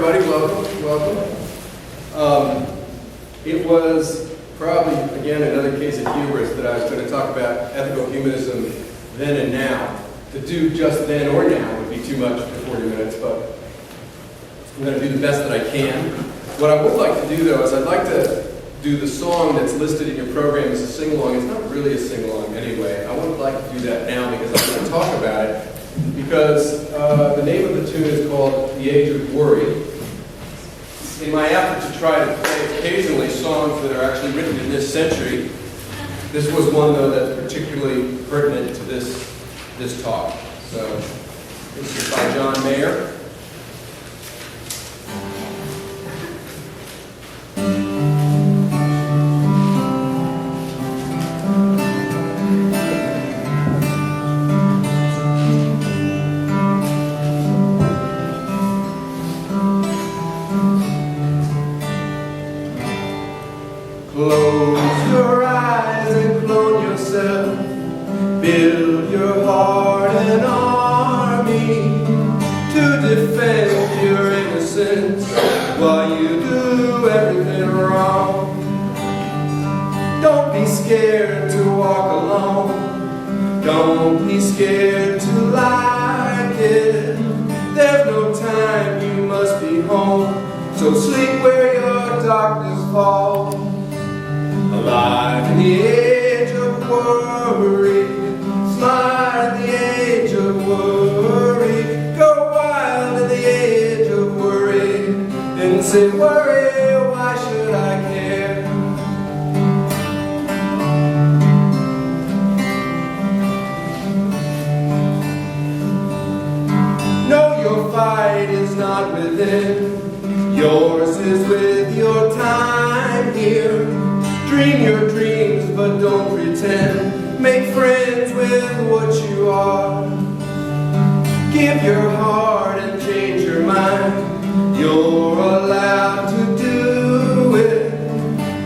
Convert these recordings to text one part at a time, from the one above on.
everybody. Welcome. It was probably, again, another case of hubris that I was going to talk about ethical humanism then and now. To do just then or now would be too much for 40 minutes, but I'm going to do the best that I can. What I would like to do, though, is I'd like to do the song that's listed in your program as a sing-along. It's not really a sing-along anyway. I would like to do that now because I'm going to talk about it. Because the name of the tune is called The Age of Worry. In my effort to try to play occasionally songs that are actually written in this century, this was one, though, that's particularly pertinent to this talk. So, this is by John Mayer. Close your eyes and clone yourself. Build your heart an army to defend your innocence while you do everything wrong. Don't be scared to walk alone. Don't be scared to like it. There's no time, you must be home. So sleep where your darkness falls. Alive in the age of worry, smile in the age of worry, go wild in the age of worry, and say, worry, why should I care? No, your fight is not within, yours is with your time here. Dream your dreams, but don't pretend. Make friends with what you are. Give your heart and change your mind. You're allowed to do it.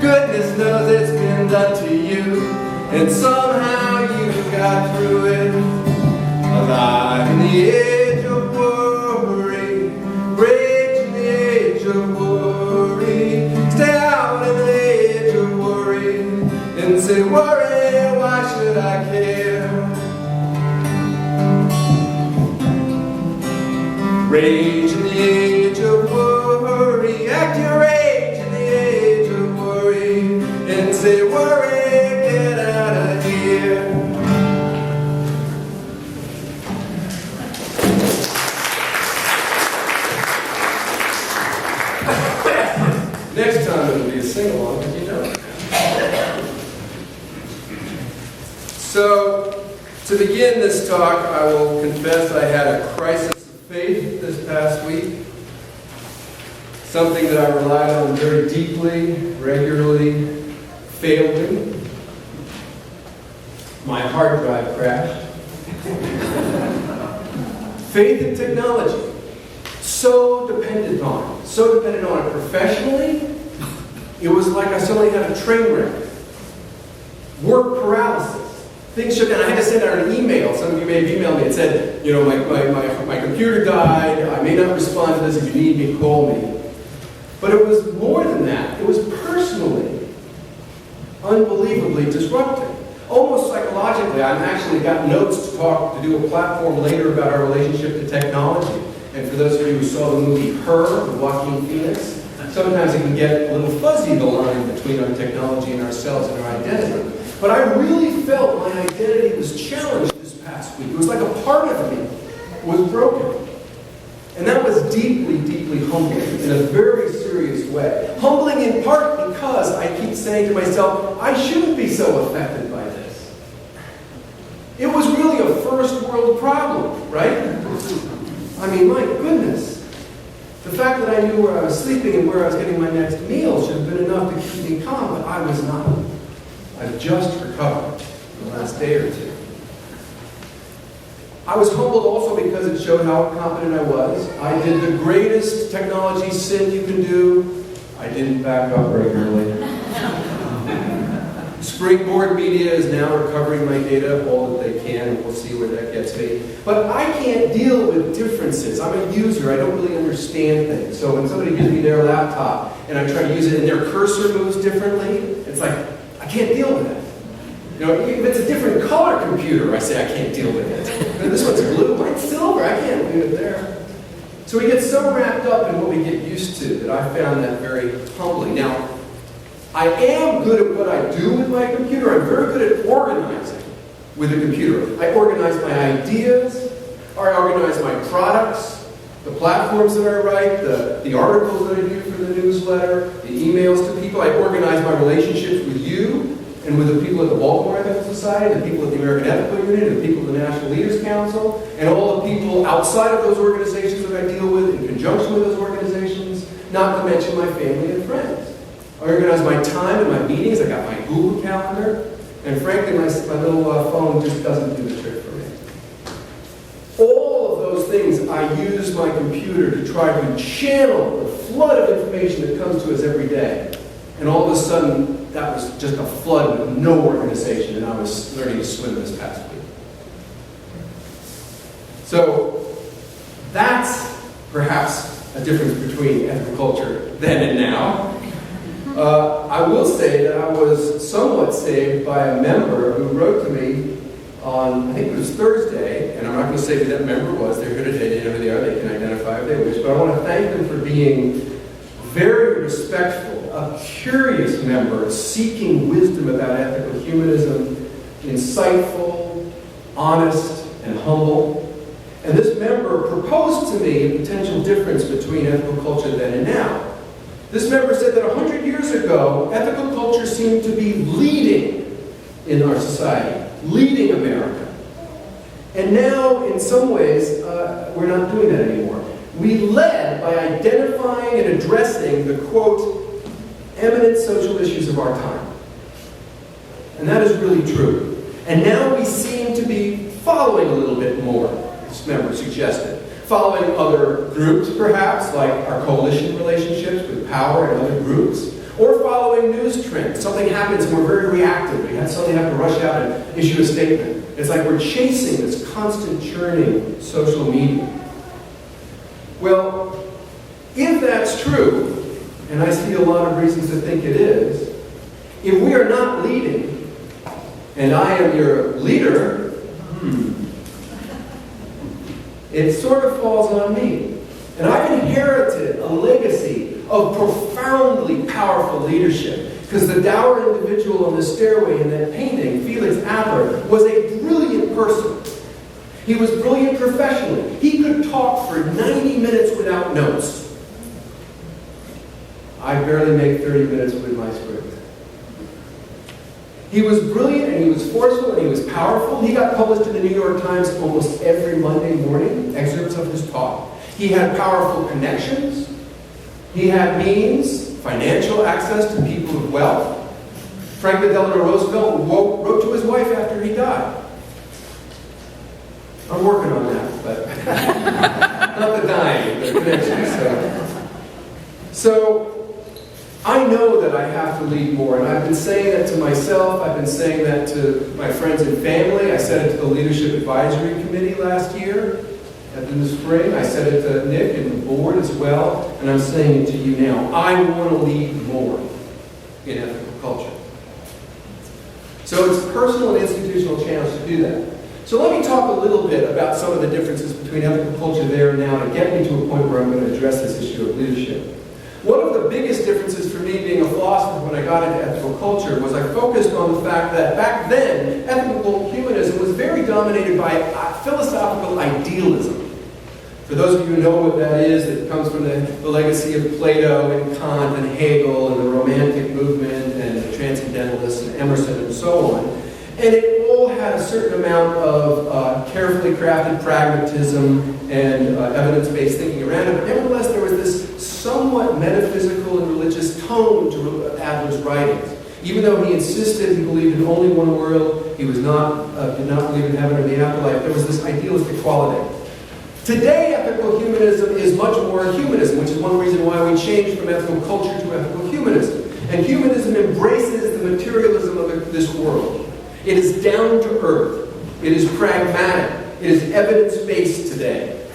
Goodness knows it's been done to you, and somehow you got through it. Alive in the age of worry, rage in the age of worry. Stay out in the age of worry and say, worry, why should I care? Rage in the age of worry, act your rage in the age of worry and say, worry, get out of here. Next time it'll be a sing-along, as you know. So, to begin this talk, I will confess I had a crisis of faith this past week. Something that I relied on very deeply, regularly, failed me. My hard drive crashed. Faith in technology. So dependent on it. So dependent on it professionally. It was like I suddenly had a train wreck. Work paralysis. Things shut down. I had to send out an email. Some of you may have emailed me and said, you know, my computer died. I may not respond to this. If you need me, call me. But it was more than that. It was personally, unbelievably disruptive. Almost psychologically. I've actually got notes to do a platform later about our relationship to technology. And for those of you who saw the movie Her with Joaquin Phoenix, sometimes it can get a little fuzzy, the line between our technology and ourselves and our identity. But I really felt my identity was challenged this past week. It was like a part of me was broken. And that was deeply, deeply humbling in a very serious way. Humbling in part because I keep saying to myself, I shouldn't be so affected by this. It was really a first world problem, right? I mean, my goodness. The fact that I knew where I was sleeping and where I was getting my next meal should have been enough to keep me calm, but I was not. I've just recovered in the last day or two. I was humbled also because it showed how competent I was. I did the greatest technology sin you can do. I didn't back up regularly. Springboard Media is now recovering my data all that they can, and we'll see where that gets me. But I can't deal with differences. I'm a user. I don't really understand things. So when somebody gives me their laptop and I try to use it and their cursor moves differently, it's like, I can't deal with that. You know, if it's a different color computer, I say I can't deal with it. This one's blue, mine's silver, I can't leave it there. So we get so wrapped up in what we get used to that I found that very humbling. Now, I am good at what I do with my computer. I'm very good at organizing with a computer. I organize my ideas, or I organize my products, the platforms that I write, the articles that I do for the newsletter, the emails to people. I organize my relationships with you and with the people at the Baltimore Ethical Society, the people at the American Ethical Union, the people at the National Leaders Council, and all the people outside of those organizations that I deal with in conjunction with those organizations, not to mention my family and friends. I organize my time and my meetings. I got my Google Calendar. And frankly, my little phone just doesn't do the trick for me. All of those things, I use my computer to try to channel the flood of information that comes to us every day. And all of a sudden, that was just a flood with no organization, and I was learning to swim this past week. So, that's perhaps a difference between ethical culture then and now. I will say that I was somewhat saved by a member who wrote to me on, I think it was Thursday, and I'm not going to say who that member was. They're here today, they know who they are, they can identify if they wish, but I want to thank them for being very respectful, a curious member seeking wisdom about ethical humanism, insightful, honest, and humble. And this member proposed to me a potential difference between ethical culture then and now. This member said that 100 years ago, ethical culture seemed to be leading in our society, leading America. And now, in some ways, we're not doing that anymore. We led by identifying and addressing the, quote, eminent social issues of our time. And that is really true. And now we seem to be following a little bit more, this member suggested. Following other groups, perhaps, like our coalition relationships with power and other groups, or following news trends. Something happens and we're very reactive. We suddenly have to rush out and issue a statement. It's like we're chasing this constant churning social media. Well, if that's true, and I see a lot of reasons to think it is, if we are not leading, and I am your leader, it sort of falls on me. And I've inherited a legacy of profoundly powerful leadership. Because the dour individual on the stairway in that painting, Felix Adler, was a brilliant person. He was brilliant professionally. He could talk for 90 minutes without notes. I barely make 30 minutes with my script. He was brilliant, and he was forceful, and he was powerful. He got published in the New York Times almost every Monday morning, excerpts of his talk. He had powerful connections. He had means, financial access to people of wealth. Franklin Delano Roosevelt wrote to his wife after he died. I'm working on that, but not the dying, the connections. So I know that I have to lead more, and I've been saying that to myself, I've been saying that to my friends and family. I said it to the Leadership Advisory Committee last year, in the spring. I said it to Nick and the board as well, and I'm saying it to you now. I want to lead more in ethical culture. So it's a personal and institutional challenge to do that. So let me talk a little bit about some of the differences between ethical culture there and now to get me to a point where I'm going to address this issue of leadership. One of the biggest differences for me being a philosopher when I got into ethical culture was I focused on the fact that back then, ethical humanism was very dominated by philosophical idealism. For those of you who know what that is, it comes from the legacy of Plato and Kant and Hegel and the Romantic movement and the Transcendentalists and Emerson and so on. And it all had a certain amount of carefully crafted pragmatism and evidence-based thinking around it. But nevertheless, there was this somewhat metaphysical and religious tone to Adler's writings. Even though he insisted he believed in only one world, he was not did not believe in heaven or the afterlife, there was this idealistic quality. Today, ethical humanism is much more humanism, which is one reason why we changed from ethical culture to ethical humanism. And humanism embraces the materialism of this world. It is down to earth. It is pragmatic. It is evidence-based today.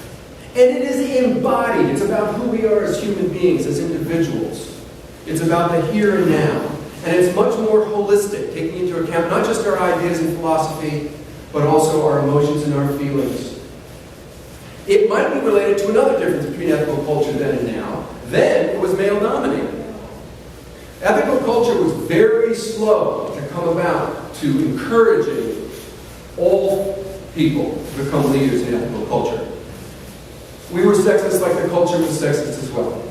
And it is embodied. It's about who we are as human beings, as individuals. It's about the here and now. And it's much more holistic, taking into account not just our ideas and philosophy, but also our emotions and our feelings. It might be related to another difference between ethical culture then and now. Then it was male-dominated. Ethical culture was very slow to come about to encouraging all people to become leaders in ethical culture. We were sexist like the culture was sexist as well.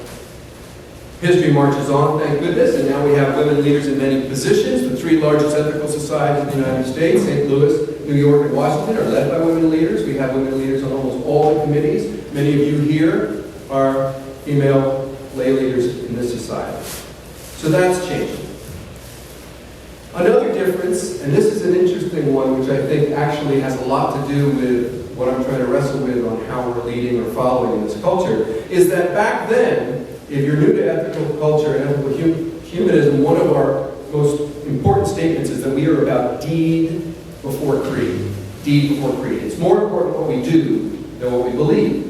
History marches on, thank goodness, and now we have women leaders in many positions. The three largest ethical societies in the United States, St. Louis, New York, and Washington, are led by women leaders. We have women leaders on almost all the committees. Many of you here are female lay leaders in this society. So that's changing. Another difference, and this is an interesting one, which I think actually has a lot to do with what I'm trying to wrestle with on how we're leading or following in this culture, is that back then, if you're new to ethical culture and ethical humanism, one of our most important statements is that we are about deed before creed. Deed before creed. It's more important what we do than what we believe.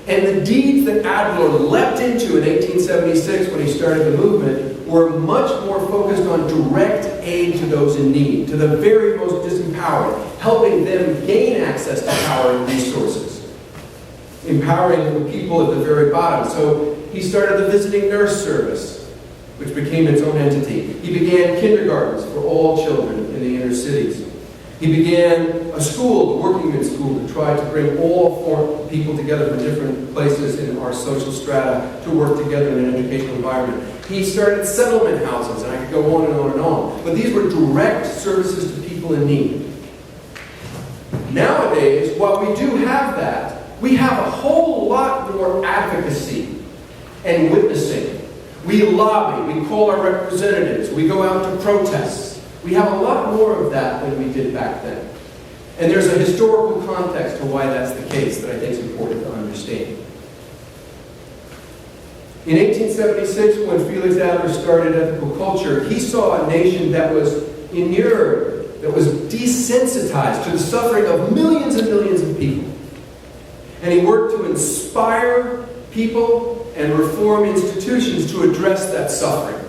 And the deeds that Adler leapt into in 1876 when he started the movement were much more focused on direct aid to those in need, to the very most disempowered, helping them gain access to power and resources, empowering the people at the very bottom. So he started the visiting nurse service, which became its own entity. He began kindergartens for all children in the inner cities. He began a school, the working men's school, to try to bring all people together from different places in our social strata to work together in an educational environment. He started settlement houses, and I could go on and on and on. But these were direct services to people in need. Nowadays, while we do have that, we have a whole lot more advocacy and witnessing. We lobby, we call our representatives, we go out to protests. We have a lot more of that than we did back then. And there's a historical context to why that's the case that I think is important to understand. In 1876, when Felix Adler started ethical culture, he saw a nation that was inured, that was desensitized to the suffering of millions and millions of people. And he worked to inspire people and reform institutions to address that suffering.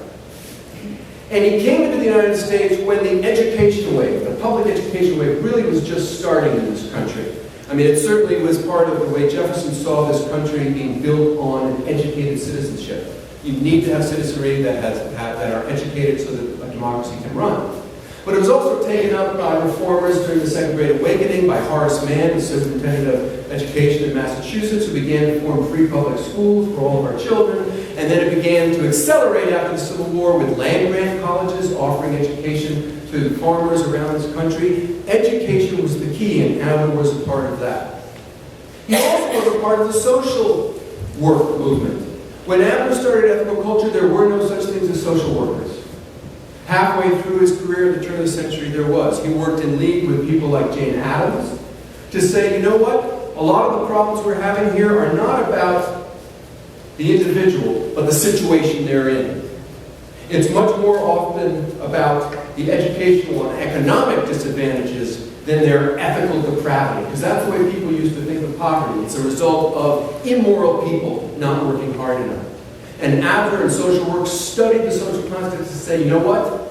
And he came into the United States when the education wave, the public education wave, really was just starting in this country. I mean, it certainly was part of the way Jefferson saw this country being built on an educated citizenship. You need to have citizenry that are educated so that a democracy can run. But it was also taken up by reformers during the Second Great Awakening, by Horace Mann, the superintendent of education in Massachusetts, who began to form free public schools for all of our children. And then it began to accelerate after the Civil War with land-grant colleges offering education to farmers around this country. Education was the key, and Adler was a part of that. He also was a part of the social work movement. When Adler started ethical culture, there were no such things as social workers. Halfway through his career at the turn of the century, there was. He worked in league with people like Jane Addams to say, you know what? A lot of the problems we're having here are not about the individual, but the situation they're in. It's much more often about the educational and economic disadvantages than their ethical depravity, because that's the way people used to think of poverty. It's a result of immoral people not working hard enough. And Adler and social work studied the social context to say, you know what?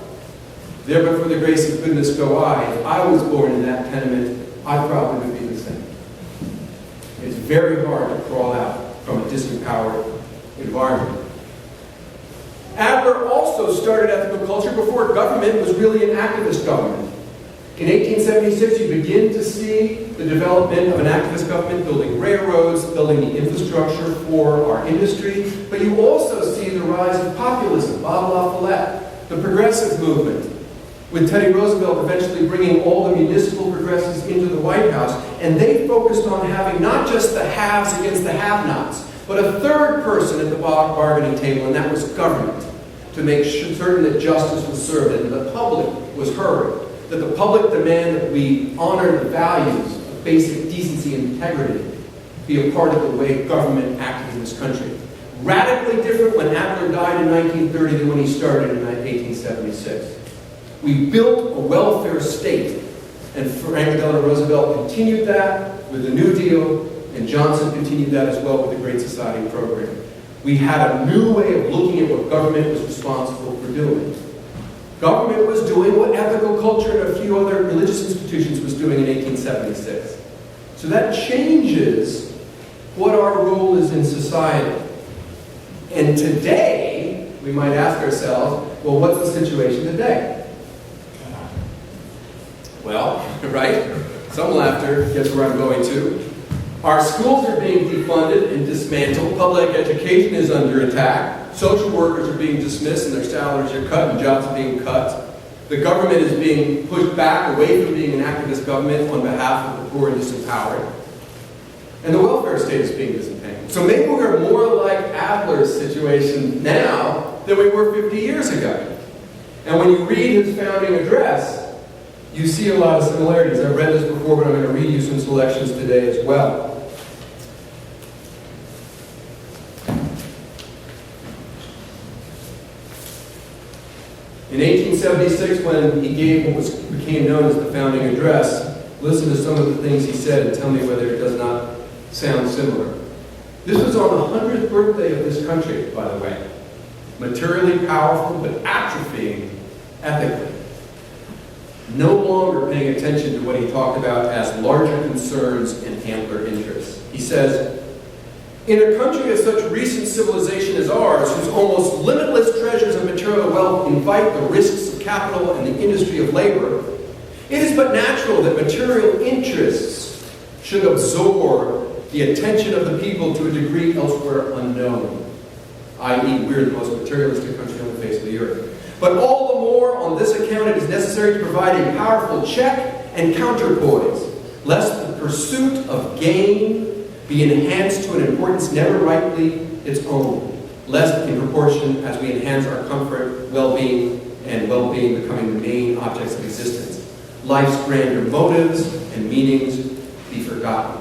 There but for the grace of goodness go I. If I was born in that tenement, I probably would be the same. It's very hard to crawl out from a disempowered environment. Adler also started ethical culture before government was really an activist government. In 1876, you begin to see the development of an activist government, building railroads, building the infrastructure for our industry, but you also see the rise of populism, Bob La Follette, the progressive movement, with Teddy Roosevelt eventually bringing all the municipal progressives into the White House, and they focused on having not just the haves against the have-nots, but a third person at the bargaining table, and that was government, to make certain that justice was served and that the public was heard. That the public demand that we honor the values of basic decency and integrity be a part of the way government acted in this country. Radically different when Adler died in 1930 than when he started in 1876. We built a welfare state, and Franklin Delano Roosevelt continued that with the New Deal, and Johnson continued that as well with the Great Society program. We had a new way of looking at what government was responsible for doing. Government was doing what ethical culture and a few other religious institutions was doing in 1876. So that changes what our role is in society. And today, we might ask ourselves, well, what's the situation today? Well, right? Some laughter gets where I'm going to. Our schools are being defunded and dismantled. Public education is under attack. Social workers are being dismissed and their salaries are cut and jobs are being cut. The government is being pushed back away from being an activist government on behalf of the poor and disempowered. And the welfare state is being disentangled. So maybe we're more like Adler's situation now than we were 50 years ago. And when you read his founding address, you see a lot of similarities. I've read this before, but I'm going to read you some selections today as well. In 1876, when he gave what became known as the founding address, listen to some of the things he said and tell me whether it does not sound similar. This was on the 100th birthday of this country, by the way. Materially powerful, but atrophying ethically. No longer paying attention to what he talked about as larger concerns and ampler interests. He says, in a country of such recent civilization as ours, whose almost limitless treasures of material wealth invite the risks of capital and the industry of labor, it is but natural that material interests should absorb the attention of the people to a degree elsewhere unknown, i.e., we're the most materialistic country on the face of the earth. But all the more on this account it is necessary to provide a powerful check and counterpoise, lest the pursuit of gain be enhanced to an importance never rightly its own, lest in proportion as we enhance our comfort, well-being becoming the main objects of existence, life's grander motives and meanings be forgotten.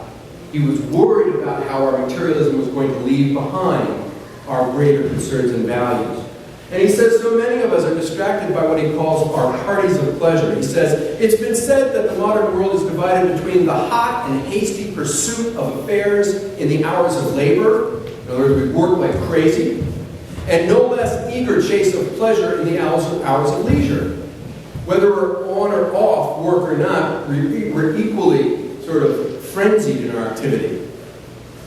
He was worried about how our materialism was going to leave behind our greater concerns and values. And he says so many of us are distracted by what he calls our parties of pleasure. He says, it's been said that the modern world is divided between the hot and hasty pursuit of affairs in the hours of labor, in other words, we work like crazy, and no less eager chase of pleasure in the hours of leisure. Whether we're on or off work or not, we're equally sort of frenzied in our activity.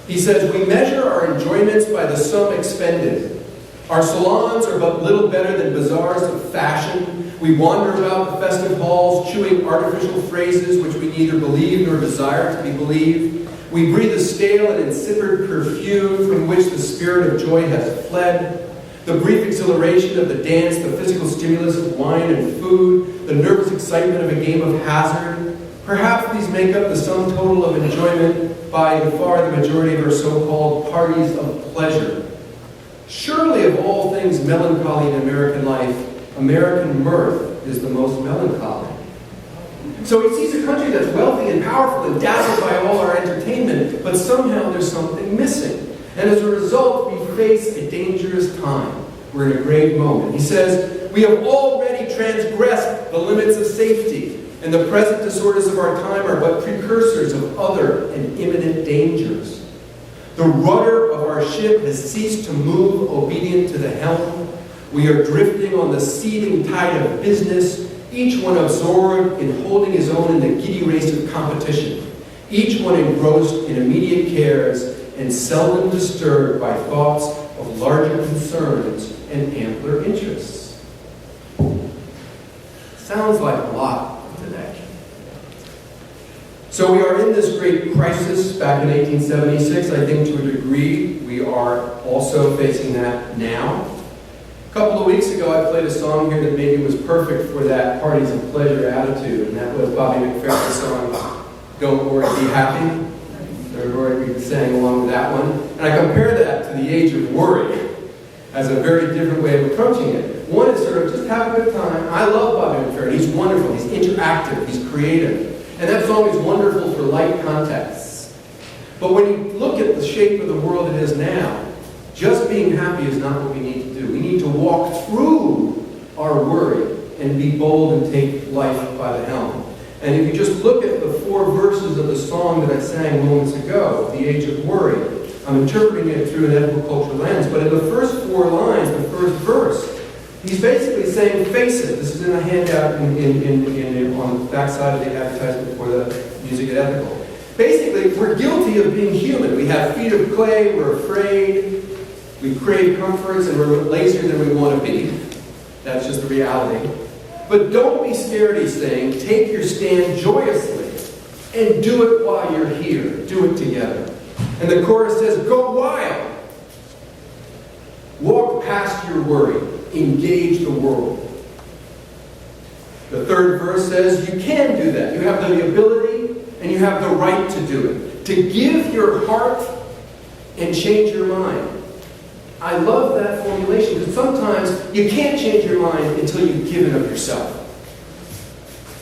He says, we measure our enjoyments by the sum expended. Our salons are but little better than bazaars of fashion. We wander about the festive halls, chewing artificial phrases which we neither believe nor desire to be believed. We breathe a stale and insipid perfume from which the spirit of joy has fled. The brief exhilaration of the dance, the physical stimulus of wine and food, the nervous excitement of a game of hazard. Perhaps these make up the sum total of enjoyment by far the majority of our so-called parties of pleasure. Surely of all things melancholy in American life, American mirth is the most melancholy. So he sees a country that's wealthy and powerful and dazzled by all our entertainment, but somehow there's something missing. And as a result, we face a dangerous time. We're in a grave moment. He says, we have already transgressed the limits of safety, and the present disorders of our time are but precursors of other and imminent dangers. The rudder of our ship has ceased to move obedient to the helm. We are drifting on the seething tide of business, each one absorbed in holding his own in the giddy race of competition, each one engrossed in immediate cares and seldom disturbed by thoughts of larger concerns and ampler interests. Sounds like a lot today. So we are in this great crisis back in 1876. I think to a degree we are also facing that now. A couple of weeks ago I played a song here that maybe was perfect for that parties of pleasure attitude, and that was Bobby McFerrin's song, Don't Worry, Be Happy. Everybody sang along with that one. And I compare that to the age of worry as a very different way of approaching it. One is sort of just have a good time. I love Bobby McFerrin. He's wonderful. He's interactive. He's creative. And that song is wonderful for light contexts. But when you look at the shape of the world it is now, Just being happy is not what we need to do. We need to walk through our worry and be bold and take life by the helm. And if you just look at the 4 verses of the song that I sang moments ago, The Age of Worry, I'm interpreting it through an ethical culture lens, but in the first 4 lines, the first verse, he's basically saying, face it. This is in a handout on the back side of the advertisement for the music at Ethical. Basically, we're guilty of being human. We have feet of clay, we're afraid, we crave comforts, and we're lazier than we want to be. That's just the reality. But don't be scared, he's saying. Take your stand joyously and do it while you're here. Do it together. And the chorus says, go wild. Walk past your worry. Engage the world. The 3rd verse says, you can do that. You have the ability and you have the right to do it. To give your heart and change your mind. I love that formulation because sometimes you can't change your mind until you've given of yourself.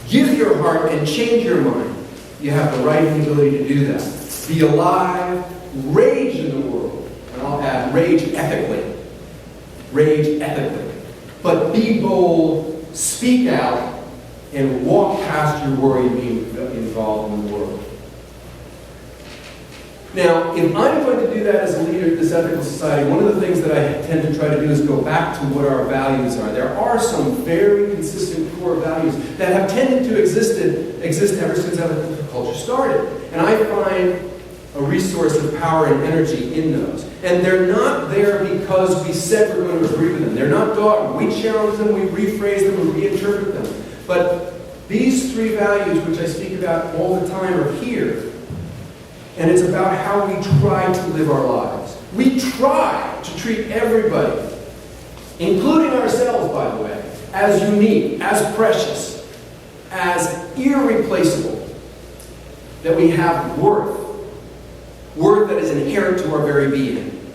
Give your heart and change your mind. You have the right and the ability to do that. Be alive, rage in the world. And I'll add rage ethically. Rage ethically. But be bold, speak out, and walk past your worry being involved in the world. Now, if I'm going to do that as a leader of this ethical society, one of the things that I tend to try to do is go back to what our values are. There are some very consistent core values that have tended to exist ever since ethical culture started. And I find a resource of power and energy in those. And they're not there because we said we're going to agree with them. They're not dogma. We challenge them, we rephrase them, we reinterpret them. But these 3 values, which I speak about all the time, are here. And it's about how we try to live our lives. We try to treat everybody, including ourselves, by the way, as unique, as precious, as irreplaceable. That we have worth. Worth that is inherent to our very being.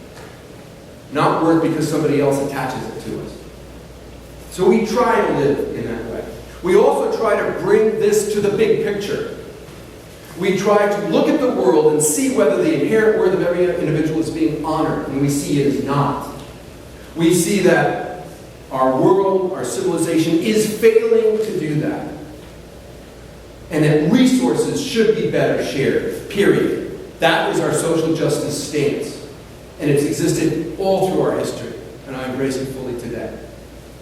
Not worth because somebody else attaches it to us. So we try to live in that way. We also try to bring this to the big picture. We try to look at the world and see whether the inherent worth of every individual is being honored, and we see it is not. We see that our world, our civilization, is failing to do that. And that resources should be better shared, period. That is our social justice stance. And it's existed all through our history, and I embrace it fully today.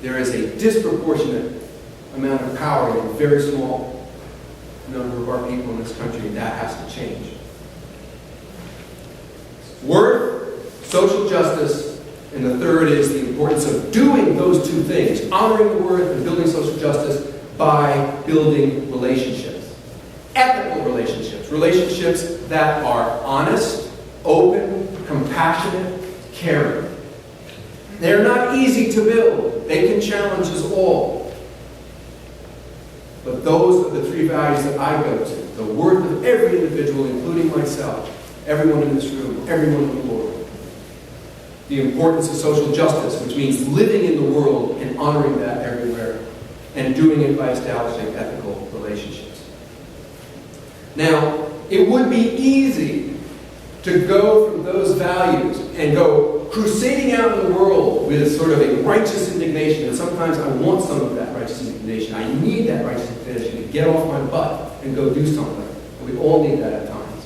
There is a disproportionate amount of power in a very small number of our people in this country, and that has to change. Worth, social justice, and the 3rd is the importance of doing those 2 things, honoring the worth and building social justice by building relationships. Ethical relationships. Relationships that are honest, open, compassionate, caring. They're not easy to build. They can challenge us all. But those are the 3 values that I go to. The worth of every individual, including myself, everyone in this room, everyone in the world. The importance of social justice, which means living in the world and honoring that everywhere, and doing it by establishing ethical relationships. Now, it would be easy to go from those values and go crusading out in the world with sort of a righteous indignation, and sometimes I want some of that righteous indignation. I need that righteous indignation to get off my butt and go do something. And we all need that at times.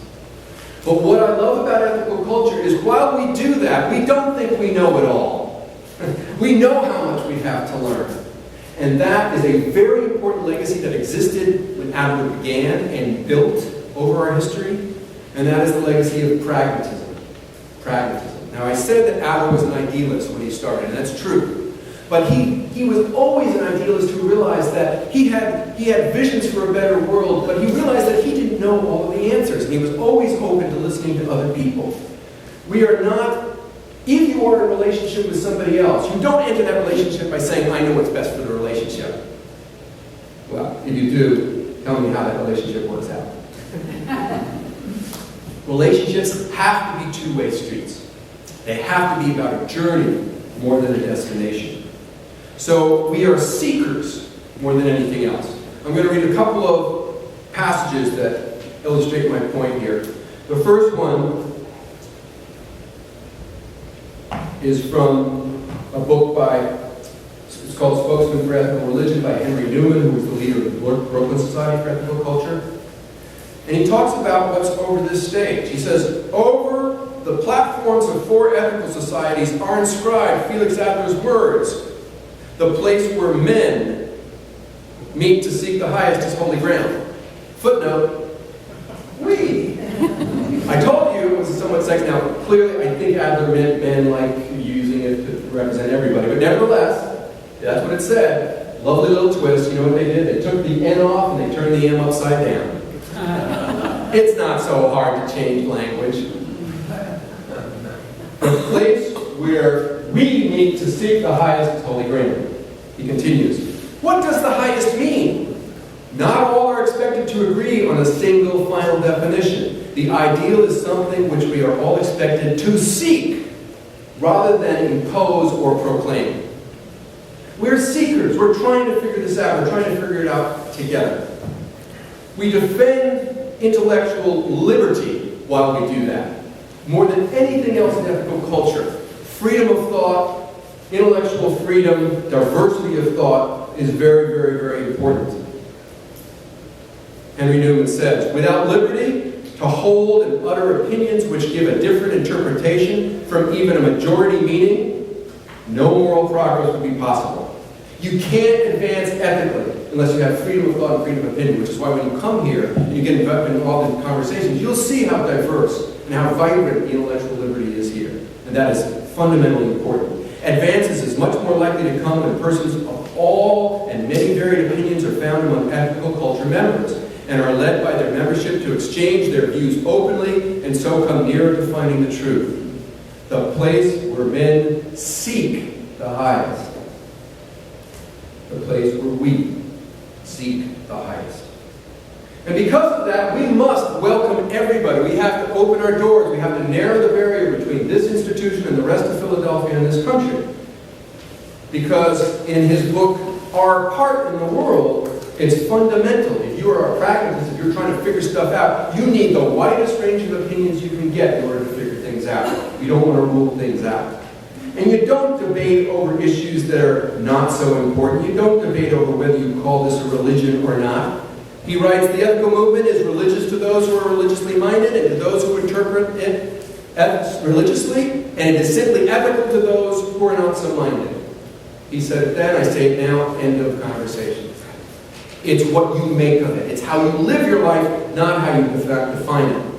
But what I love about ethical culture is while we do that, we don't think we know it all. We know how much we have to learn. And that is a very important legacy that existed when Adler began and built over our history, and that is the legacy of pragmatism. Pragmatism. Now, I said that Adler was an idealist when he started, and that's true. But he was always an idealist who realized that he had visions for a better world, but he realized that he didn't know all of the answers, and he was always open to listening to other people. We are not, if you are in a relationship with somebody else, you don't enter that relationship by saying, I know what's best for the relationship. Well, if you do, tell me how that relationship works out. Relationships have to be two-way streets. They have to be about a journey more than a destination. So we are seekers more than anything else. I'm going to read a couple of passages that illustrate my point here. The first one is from a book by, it's called Spokesman for Ethical Religion by Henry Newman, who was the leader of the Brooklyn Society for Ethical Culture. And he talks about what's over this stage. He says, over the platforms of 4 ethical societies are inscribed Felix Adler's words, the place where men meet to seek the highest is holy ground. Footnote, we. I told you it was somewhat sexy. Now, clearly, I think Adler meant men like using it to represent everybody. But nevertheless, that's what it said. Lovely little twist. You know what they did? They took the N off and they turned the M upside down. It's not so hard to change language. The place where we meet to seek the highest is holy ground. He continues. What does the highest mean? Not all are expected to agree on a single final definition. The ideal is something which we are all expected to seek, rather than impose or proclaim. We're seekers. We're trying to figure this out. We're trying to figure it out together. We defend intellectual liberty while we do that. More than anything else in ethical culture, freedom of thought, intellectual freedom, diversity of thought is very, very, very important. Henry Newman says, without liberty to hold and utter opinions which give a different interpretation from even a majority meaning, no moral progress would be possible. You can't advance ethically unless you have freedom of thought and freedom of opinion, which is why when you come here and you get involved in conversations, you'll see how diverse and how vibrant intellectual liberty is here. And that is fundamentally important. Advances is much more likely to come when persons of all and many varied opinions are found among ethical culture members and are led by their membership to exchange their views openly and so come nearer to finding the truth. The place where men seek the highest. The place where we seek the highest. And because of that, we must welcome everybody. We have to open our doors. We have to narrow the barrier between this institution and the rest of Philadelphia and this country. Because in his book, Our Part in the World, it's fundamental. If you are a pragmatist, if you're trying to figure stuff out, you need the widest range of opinions you can get in order to figure things out. You don't want to rule things out. And you don't debate over issues that are not so important. You don't debate over whether you call this a religion or not. He writes, the ethical movement is religious to those who are religiously minded and to those who interpret it religiously, and it is simply ethical to those who are not so minded. He said it then, I say it now, end of conversation. It's what you make of it. It's how you live your life, not how you define it.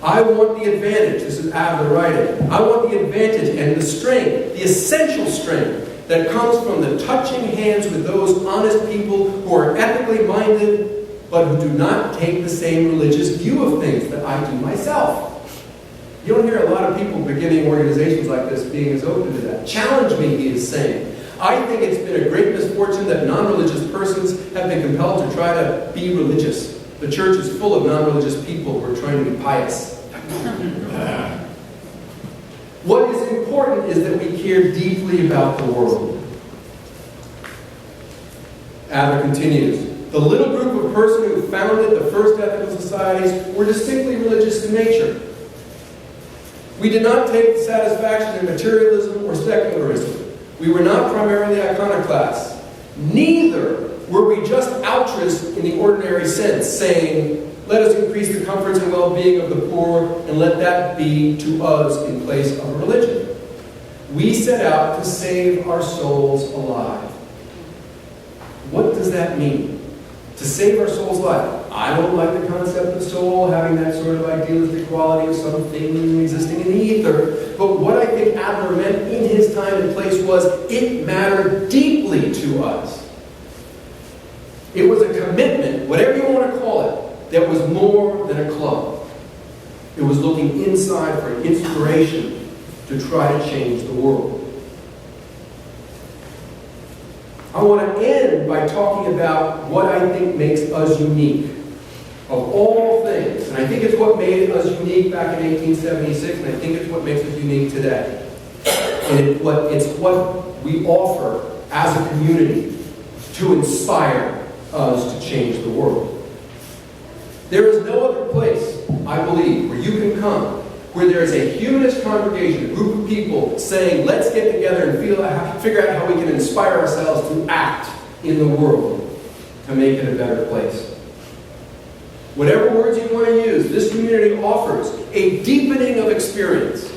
I want the advantage, this is Adler writing, I want the advantage and the strength, the essential strength that comes from the touching hands with those honest people who are ethically minded, but who do not take the same religious view of things that I do myself. You don't hear a lot of people beginning organizations like this being as open to that. Challenge me, he is saying. I think it's been a great misfortune that non-religious persons have been compelled to try to be religious. The church is full of non-religious people who are trying to be pious. What is important is that we care deeply about the world. Adler continues. The little group of persons who founded the first ethical societies were distinctly religious in nature. We did not take satisfaction in materialism or secularism. We were not primarily iconoclasts. Neither were we just altruists in the ordinary sense, saying, let us increase the comforts and well-being of the poor, and let that be to us in place of religion. We set out to save our souls alive. What does that mean? To save our souls alive. I don't like the concept of soul having that sort of idealistic quality of something existing in the ether. But what I think Adler meant in his time and place was it mattered deeply to us. It was a commitment, whatever you want to call it, that was more than a club. It was looking inside for inspiration to try to change the world. I want to end by talking about what I think makes us unique. Of all things, and I think it's what made us unique back in 1876, and I think it's what makes us unique today. And it's what we offer as a community to inspire us to change the world. There is no other place, I believe, where you can come where there is a humanist congregation, a group of people saying, let's get together and figure out how we can inspire ourselves to act in the world to make it a better place. Whatever words you want to use, this community offers a deepening of experience.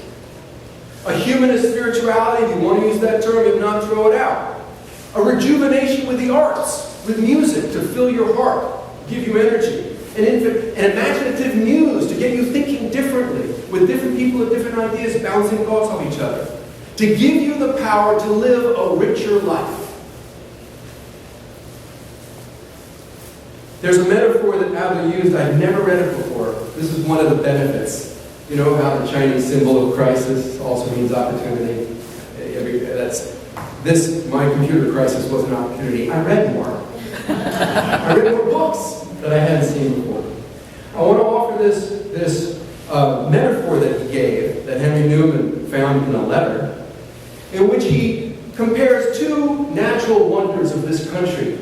A humanist spirituality, if you want to use that term, if not, throw it out. A rejuvenation with the arts, with music to fill your heart, give you energy. An imaginative muse to get you thinking differently, with different people with different ideas bouncing thoughts off each other. To give you the power to live a richer life. There's a metaphor that Adler used, I've never read it before. This is one of the benefits. You know how the Chinese symbol of crisis also means opportunity? My computer crisis was an opportunity. I read more. I read more books that I hadn't seen before. I want to offer this metaphor that he gave, that Henry Newman found in a letter, in which he compares two natural wonders of this country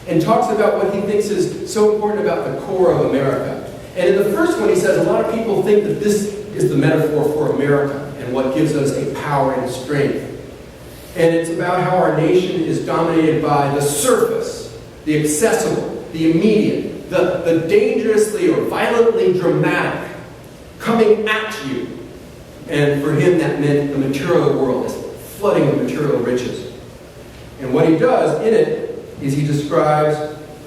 and talks about what he thinks is so important about the core of America. And in the first one, he says a lot of people think that this is the metaphor for America and what gives us a power and strength. And it's about how our nation is dominated by the surface, the accessible, the immediate, the dangerously or violently dramatic coming at you. And for him, that meant the material world, this flooding of material riches. And what he does in it is he describes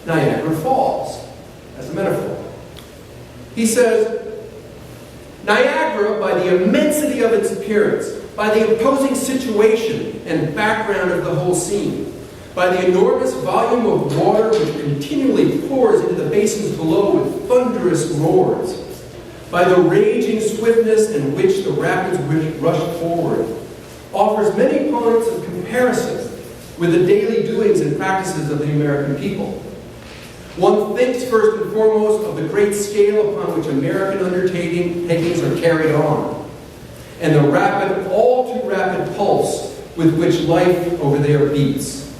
Niagara Falls as a metaphor. He says, Niagara, by the immensity of its appearance, by the imposing situation and background of the whole scene, by the enormous volume of water which continually pours into the basins below with thunderous roars, by the raging swiftness in which the rapids rush forward, offers many points of comparison with the daily doings and practices of the American people. One thinks first and foremost of the great scale upon which American undertakings are carried on, and the rapid, all too rapid pulse with which life over there beats.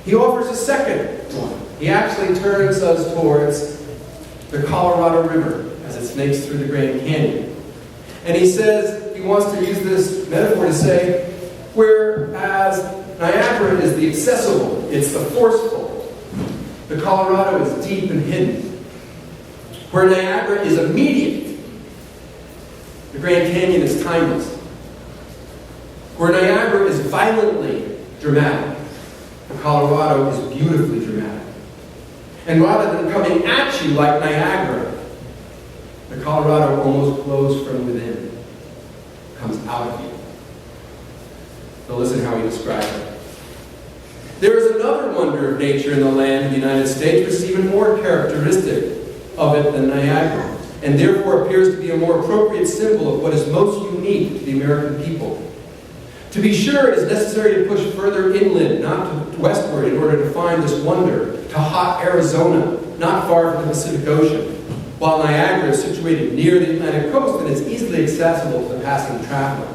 He offers a second one. He actually turns us towards the Colorado River as it snakes through the Grand Canyon. And he says, he wants to use this metaphor to say, whereas Niagara is the accessible, it's the forceful, the Colorado is deep and hidden. Where Niagara is immediate, the Grand Canyon is timeless. Where Niagara is violently dramatic, the Colorado is beautifully dramatic. And rather than coming at you like Niagara, the Colorado almost glows from within, comes out of you. So listen how he describes it. There is another wonder of nature in the land of the United States which is even more characteristic of it than Niagara, and therefore appears to be a more appropriate symbol of what is most unique to the American people. To be sure, it is necessary to push further inland, not westward, in order to find this wonder, to hot Arizona, not far from the Pacific Ocean, while Niagara is situated near the Atlantic coast and is easily accessible to the passing traveler.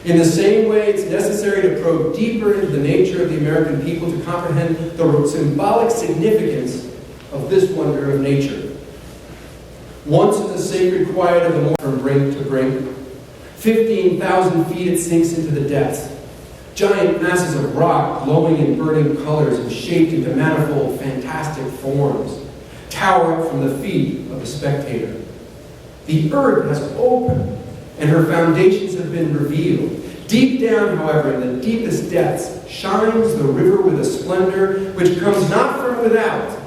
In the same way, it's necessary to probe deeper into the nature of the American people to comprehend the symbolic significance of this wonder of nature. Once in the sacred quiet of the morning, from brink to brink, 15,000 feet it sinks into the depths. Giant masses of rock, glowing in burning colors and shaped into manifold, fantastic forms, tower up from the feet of the spectator. The earth has opened, and her foundations have been revealed. Deep down, however, in the deepest depths, shines the river with a splendor which comes not from without,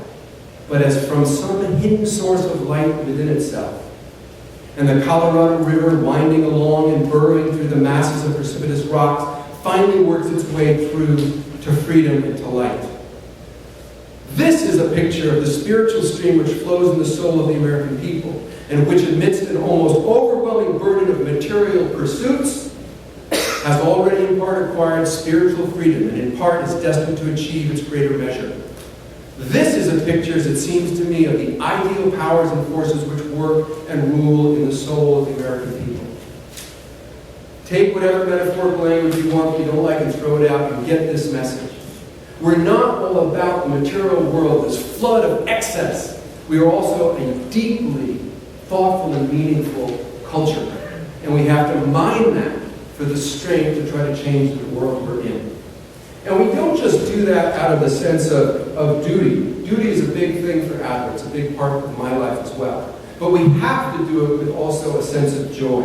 but as from some hidden source of light within itself. And the Colorado River, winding along and burrowing through the masses of precipitous rocks, finally works its way through to freedom and to light. This is a picture of the spiritual stream which flows in the soul of the American people, and which, amidst an almost overwhelming burden of material pursuits, has already in part acquired spiritual freedom, and in part is destined to achieve its greater measure. This is a picture, as it seems to me, of the ideal powers and forces which work and rule in the soul of the American people. Take whatever metaphorical language you want, you don't like, and throw it out, and get this message. We're not all about the material world, this flood of excess, We are also a deeply thoughtful and meaningful culture. And we have to mine that for the strength to try to change the world we're in. And we don't just do that out of the sense of duty. Duty is a big thing for Adler. It's a big part of my life as well. But we have to do it with also a sense of joy.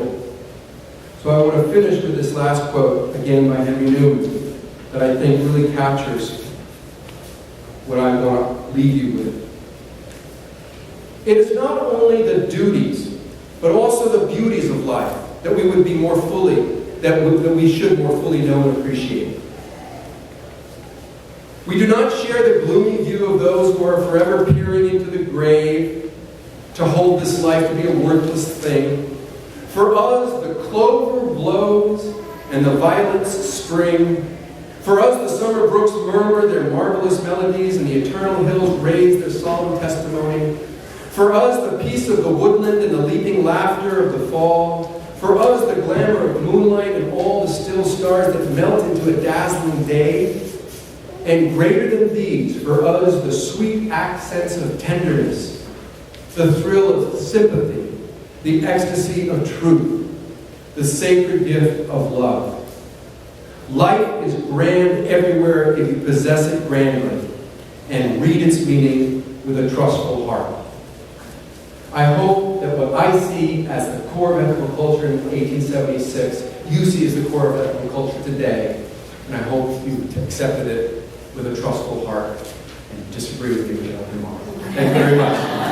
So I want to finish with this last quote, again by Henry Newman, that I think really captures what I want to leave you with. It is not only the duties, but also the beauties of life that we would be more fully, that we should more fully know and appreciate. We do not share the gloomy view of those who are forever peering into the grave to hold this life to be a worthless thing. For us, the clover blows and the violets spring. For us, the summer brooks murmur their marvelous melodies and the eternal hills raise their solemn testimony. For us, the peace of the woodland and the leaping laughter of the fall. For us, the glamour of moonlight and all the still stars that melt into a dazzling day. And greater than these, for us, the sweet accents of tenderness, the thrill of sympathy, the ecstasy of truth, the sacred gift of love. Life is grand everywhere if you possess it grandly and read its meaning with a trustful heart. I hope that what I see as the core of ethical culture in 1876, you see as the core of ethical culture today, and I hope you accepted it with a trustful heart and disagree with me tomorrow. Thank you very much.